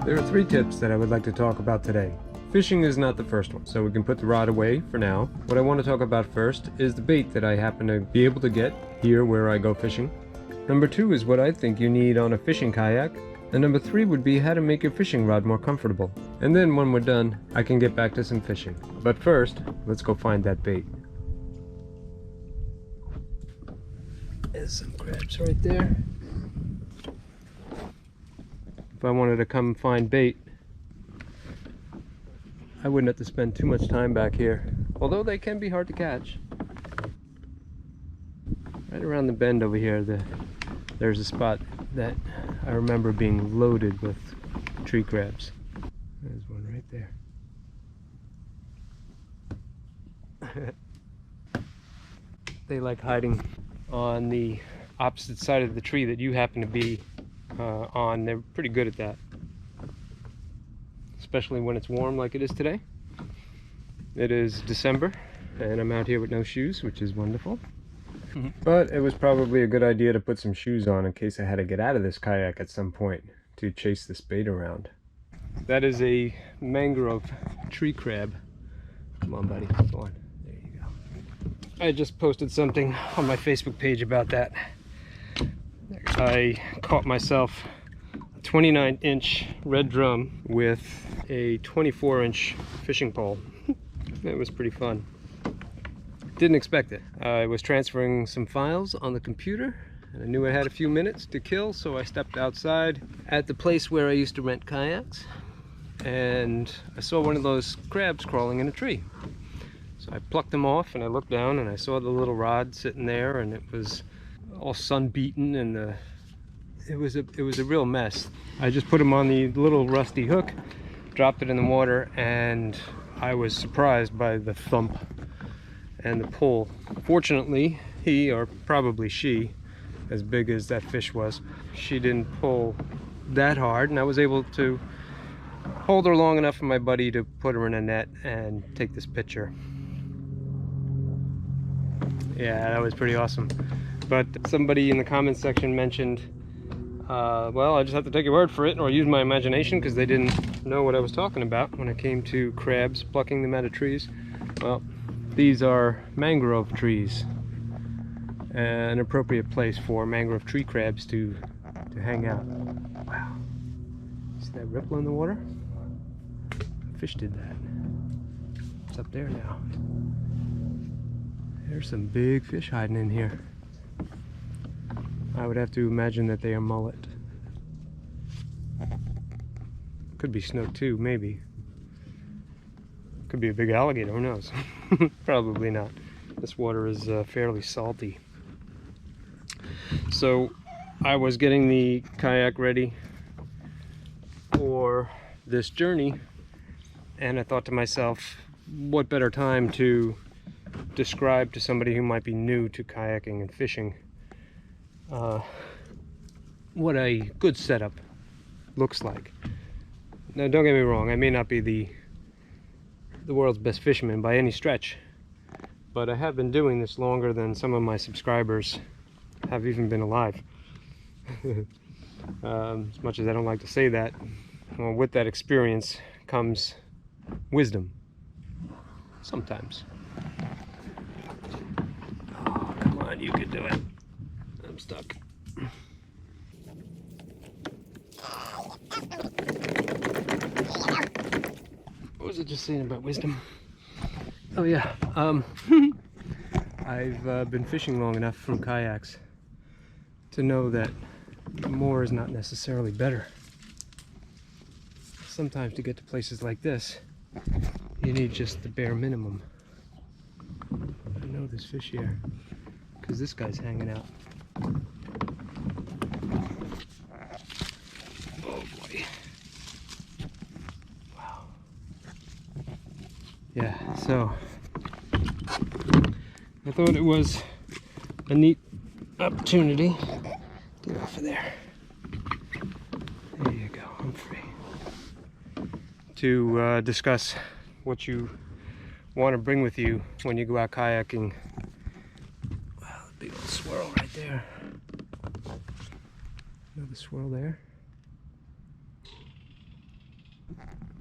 There are 3 tips that I would like to talk about today. Fishing is not the first one, so we can put the rod away for now. What I want to talk about first is the bait that I happen to be able to get here where I go fishing. Number 2 is what I think you need on a fishing kayak. And number 3 would be how to make your fishing rod more comfortable. And then when we're done, I can get back to some fishing. But first, let's go find that bait. There's some crabs right there. If I wanted to come find bait, I wouldn't have to spend too much time back here. Although they can be hard to catch. Right around the bend over here, there's a spot that I remember being loaded with tree crabs. There's one right there. They like hiding on the opposite side of the tree that you happen to be on. They're pretty good at that, especially when it's warm like it is today. It is December and I'm out here with no shoes, which is wonderful. But it was probably a good idea to put some shoes on in case I had to get out of this kayak at some point to chase this bait around. That is a mangrove tree crab. Come on, buddy, come on. There you go. I just posted something on my Facebook page about that. I caught myself a 29-inch red drum with a 24-inch fishing pole. It was pretty fun. Didn't expect it. I was transferring some files on the computer and I knew I had a few minutes to kill, so I stepped outside at the place where I used to rent kayaks and I saw one of those crabs crawling in a tree. So I plucked them off and I looked down and I saw the little rod sitting there, and it was all sun-beaten and it was a real mess. I just put him on the little rusty hook, dropped it in the water, and I was surprised by the thump and the pull. Fortunately, he, or probably she, as big as that fish was, she didn't pull that hard, and I was able to hold her long enough for my buddy to put her in a net and take this picture. Yeah, that was pretty awesome. But somebody in the comments section mentioned, well, I just have to take your word for it or use my imagination, because they didn't know what I was talking about when it came to crabs, plucking them out of trees. Well, these are mangrove trees, an appropriate place for mangrove tree crabs to hang out. Wow. See that ripple in the water? A fish did that. It's up there now. There's some big fish hiding in here. I would have to imagine that they are mullet. Could be snook too, maybe. Could be a big alligator, who knows? Probably not. This water is fairly salty. So I was getting the kayak ready for this journey, and I thought to myself, what better time to describe to somebody who might be new to kayaking and fishing what a good setup looks like. Now, don't get me wrong, I may not be the world's best fisherman by any stretch, but I have been doing this longer than some of my subscribers have even been alive. As much as I don't like to say that, well, with that experience comes wisdom. Sometimes. Oh, come on, you can do it. I'm stuck. What was it just saying about wisdom? Oh yeah, I've been fishing long enough from kayaks to know that more is not necessarily better. Sometimes to get to places like this, you need just the bare minimum. I know there's fish here, because this guy's hanging out. Oh boy. Wow. Yeah, so I thought it was a neat opportunity. Get off of there. There you go, I'm free. To discuss what you want to bring with you when you go out kayaking. Wow, a big old swirl right there. Another swirl there.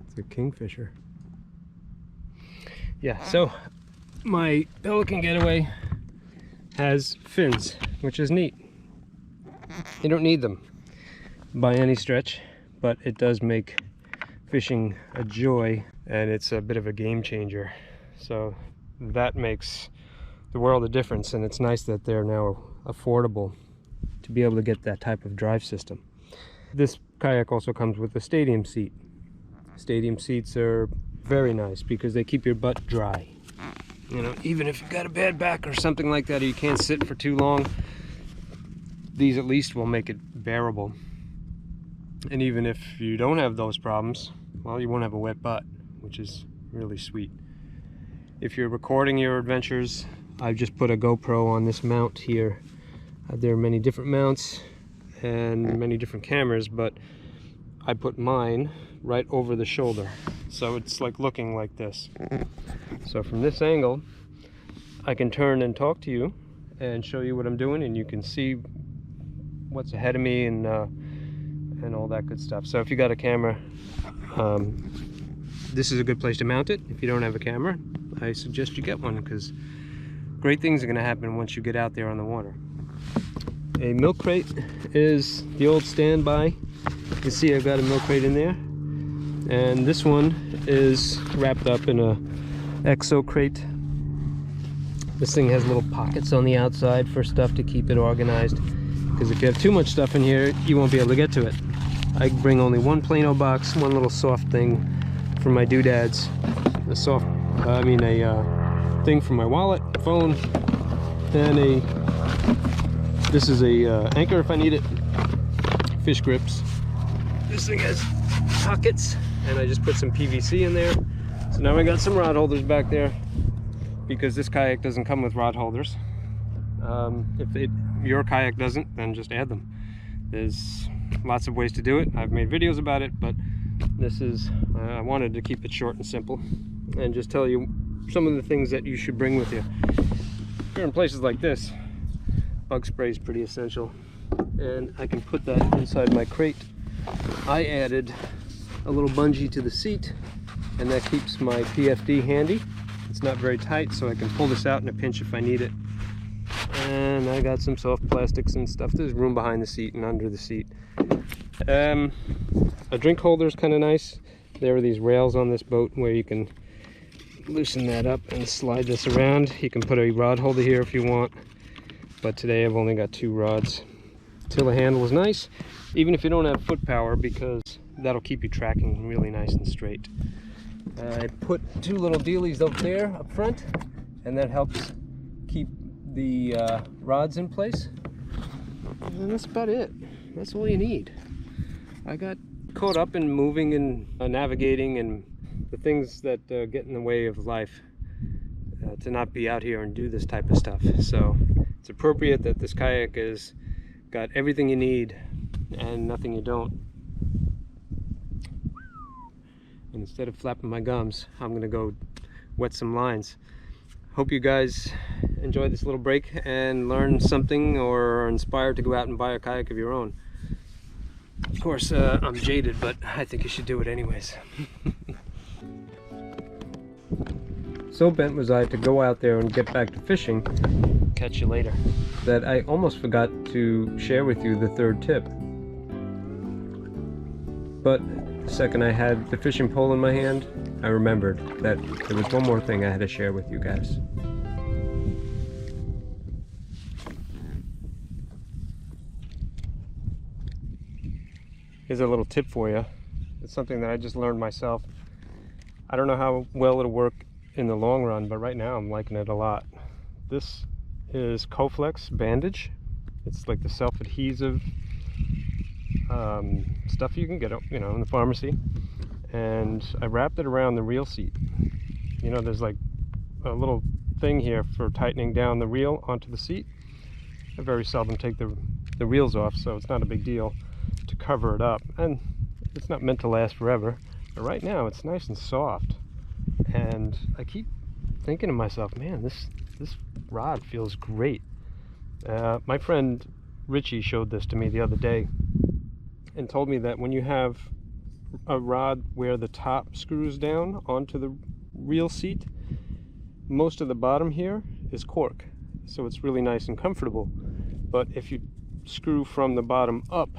It's a kingfisher. Yeah, so my Pelican Getaway has fins, which is neat. You don't need them by any stretch, but it does make fishing a joy, and it's a bit of a game changer. So that makes the world of difference, and it's nice that they're now affordable to be able to get that type of drive system. This kayak also comes with a stadium seat. Stadium seats are very nice because they keep your butt dry. You know, even if you've got a bad back or something like that, or you can't sit for too long, these at least will make it bearable. And even if you don't have those problems, well, you won't have a wet butt, which is really sweet. If you're recording your adventures, I've just put a GoPro on this mount here. There are many different mounts and many different cameras, but I put mine right over the shoulder, so it's like looking like this. So from this angle I can turn and talk to you and show you what I'm doing, and you can see what's ahead of me and all that good stuff. So if you got a camera, this is a good place to mount it. If you don't have a camera, I suggest you get one, because great things are going to happen once you get out there on the water. A milk crate is the old standby. You can see I've got a milk crate in there, and this one is wrapped up in a exo crate. This thing has little pockets on the outside for stuff to keep it organized, because if you have too much stuff in here, you won't be able to get to it. I bring only one Plano box, one little soft thing for my doodads, a thing for my wallet, phone, and this is a anchor if I need it, fish grips. This thing has pockets, and I just put some PVC in there. So now I got some rod holders back there, because this kayak doesn't come with rod holders. If your kayak doesn't, then just add them. There's lots of ways to do it. I've made videos about it, but this is, I wanted to keep it short and simple and just tell you some of the things that you should bring with you. If you're in places like this, bug spray is pretty essential, and I can put that inside my crate. I added a little bungee to the seat, and that keeps my PFD handy. It's not very tight, so I can pull this out in a pinch if I need it. And I got some soft plastics and stuff. There's room behind the seat and under the seat. A drink holder is kind of nice. There are these rails on this boat where you can loosen that up and slide this around. You can put a rod holder here if you want, but today I've only got 2 rods. Tiller handle is nice, even if you don't have foot power, because that'll keep you tracking really nice and straight. I put 2 little dealies up there up front, and that helps keep the rods in place. And that's about it. That's all you need. I got caught up in moving and navigating and the things that get in the way of life to not be out here and do this type of stuff. So it's appropriate that this kayak has got everything you need and nothing you don't. And instead of flapping my gums, I'm gonna go wet some lines. Hope you guys enjoy this little break and learn something, or are inspired to go out and buy a kayak of your own. Of course, I'm jaded, but I think you should do it anyways. So bent was I to go out there and get back to fishing, catch you later, that I almost forgot to share with you the 3rd tip. But the second I had the fishing pole in my hand, I remembered that there was one more thing I had to share with you guys. Here's a little tip for you. It's something that I just learned myself. I don't know how well it'll work in the long run, but right now I'm liking it a lot. This is Coflex bandage. It's like the self-adhesive stuff you can get, you know, in the pharmacy. And I wrapped it around the reel seat. You know, there's like a little thing here for tightening down the reel onto the seat. I very seldom take the reels off, so it's not a big deal to cover it up. And it's not meant to last forever, but right now it's nice and soft. And I keep thinking to myself, man, this rod feels great. My friend Richie showed this to me the other day and told me that when you have a rod where the top screws down onto the reel seat. Most of the bottom here is cork, so it's really nice and comfortable. But if you screw from the bottom up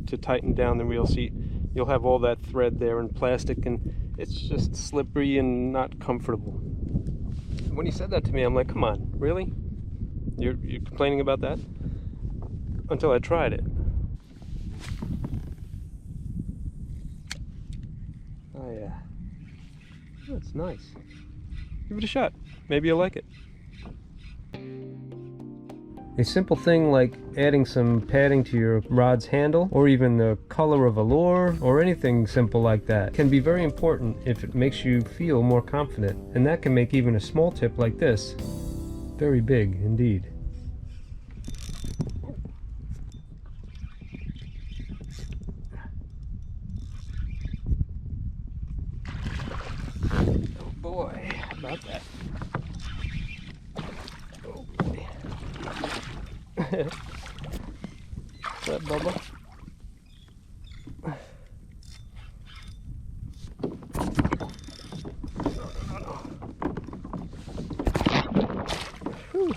to tighten down the reel seat, you'll have all that thread there and plastic, and it's just slippery and not comfortable. When he said that to me, I'm like, come on, really? You're complaining about that? Until I tried it. Oh yeah, that's nice. Give it a shot. Maybe you'll like it. A simple thing like adding some padding to your rod's handle, or even the color of a lure, or anything simple like that, can be very important if it makes you feel more confident. And that can make even a small tip like this very big indeed. Oh boy, how about that? Oh boy. What's that, Bubba? Whew.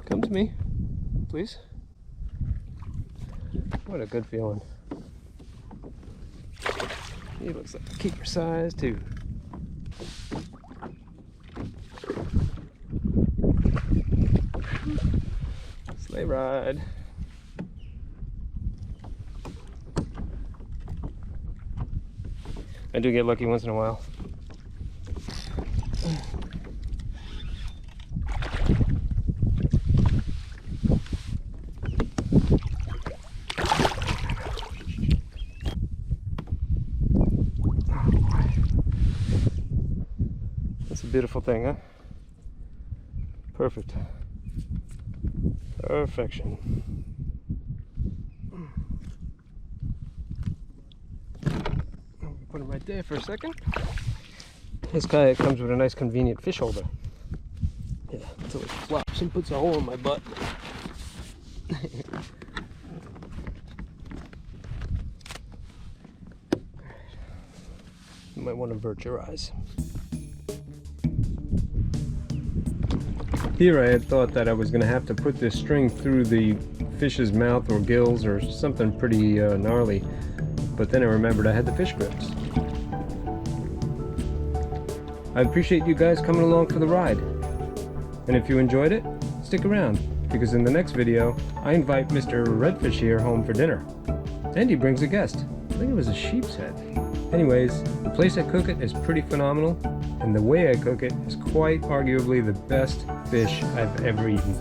Come to me, please. What a good feeling. He looks like a keeper size too. Sleigh ride. I do get lucky once in a while. That's a beautiful thing, huh? Perfect. Perfection. Put it right there for a second. This kayak comes with a nice convenient fish holder. Yeah, until it flops and puts a hole in my butt. You might want to avert your eyes. Here I had thought that I was going to have to put this string through the fish's mouth or gills or something pretty gnarly, but then I remembered I had the fish grips. I appreciate you guys coming along for the ride, and if you enjoyed it, stick around, because in the next video I invite Mr. Redfish here home for dinner, and he brings a guest. I think it was a sheep's head. Anyways, the place I cook it is pretty phenomenal, and the way I cook it is quite arguably the best fish I've ever eaten.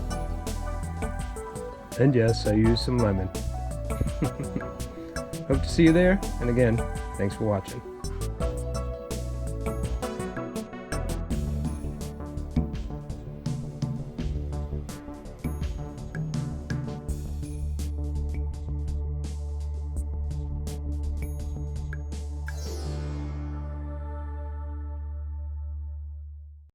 And yes, I use some lemon. Hope to see you there, and again, thanks for watching.